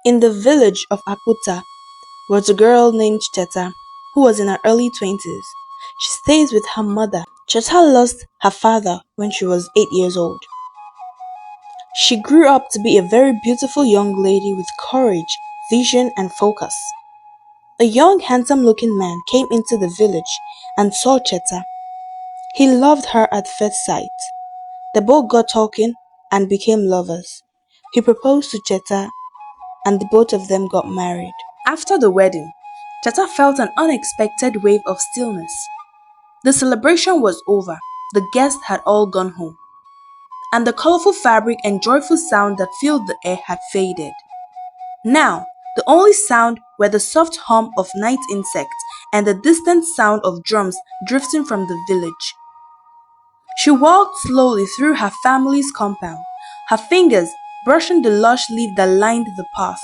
In the village of Akuta was a girl named Cheta who was in her early 20s. She stays with her mother. Cheta lost her father when she was 8 years old. She grew up to be a very beautiful young lady with courage, vision, and focus. A young, handsome looking man came into the village and saw Cheta. He loved her at first sight. They both got talking and became lovers. He proposed to Cheta and the both of them got married. After the wedding, Cheta felt an unexpected wave of stillness. The celebration was over, the guests had all gone home, and the colorful fabric and joyful sound that filled the air had faded. Now, the only sound were the soft hum of night insects and the distant sound of drums drifting from the village. She walked slowly through her family's compound, her fingers brushing the lush leaf that lined the path.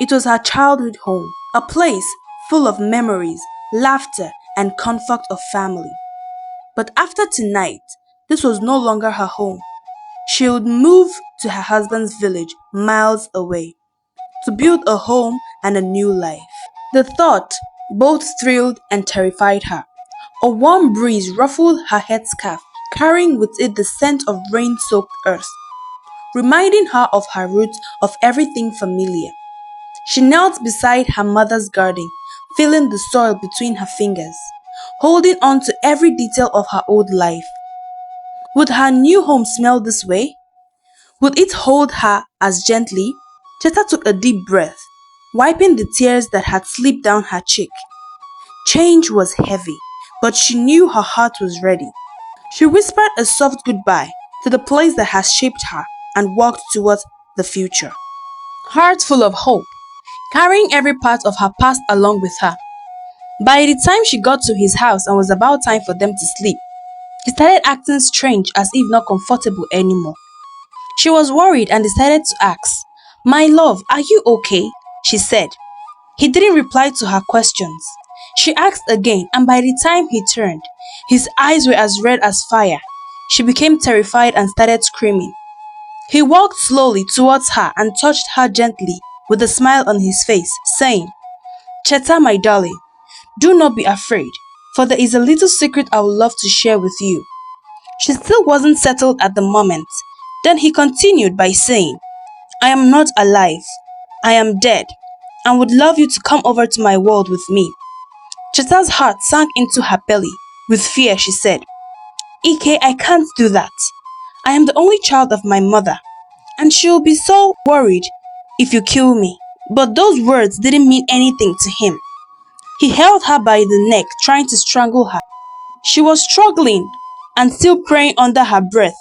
It was her childhood home, a place full of memories, laughter, and comfort of family. But after tonight, this was no longer her home. She would move to her husband's village miles away to build a home and a new life. The thought both thrilled and terrified her. A warm breeze ruffled her headscarf, carrying with it the scent of rain-soaked earth, reminding her of her roots, of everything familiar. She knelt beside her mother's garden, feeling the soil between her fingers, holding on to every detail of her old life. Would her new home smell this way? Would it hold her as gently? Cheta took a deep breath, wiping the tears that had slipped down her cheek. Change was heavy, but she knew her heart was ready. She whispered a soft goodbye to the place that had shaped her and walked towards the future. Heart full of hope, carrying every part of her past along with her. By the time she got to his house and was about time for them to sleep, he started acting strange, as if not comfortable anymore. She was worried and decided to ask, "My love, are you okay?" she said. He didn't reply to her questions. She asked again, and by the time he turned, his eyes were as red as fire. She became terrified and started screaming. He walked slowly towards her and touched her gently with a smile on his face, saying, "Cheta, my darling, do not be afraid, for there is a little secret I would love to share with you." She still wasn't settled at the moment. Then he continued by saying, "I am not alive. I am dead, and would love you to come over to my world with me." Cheta's heart sank into her belly. With fear, she said, "Ike, I can't do that. I am the only child of my mother, and she'll be so worried if you kill me." But those words didn't mean anything to him. He held her by the neck, trying to strangle her. She was struggling and still praying under her breath.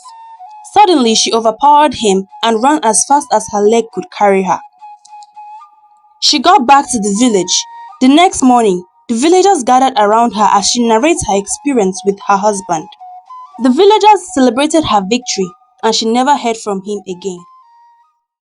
Suddenly, she overpowered him and ran as fast as her leg could carry her. She got back to the village. The next morning, the villagers gathered around her as she narrates her experience with her husband. The villagers celebrated her victory, and she never heard from him again.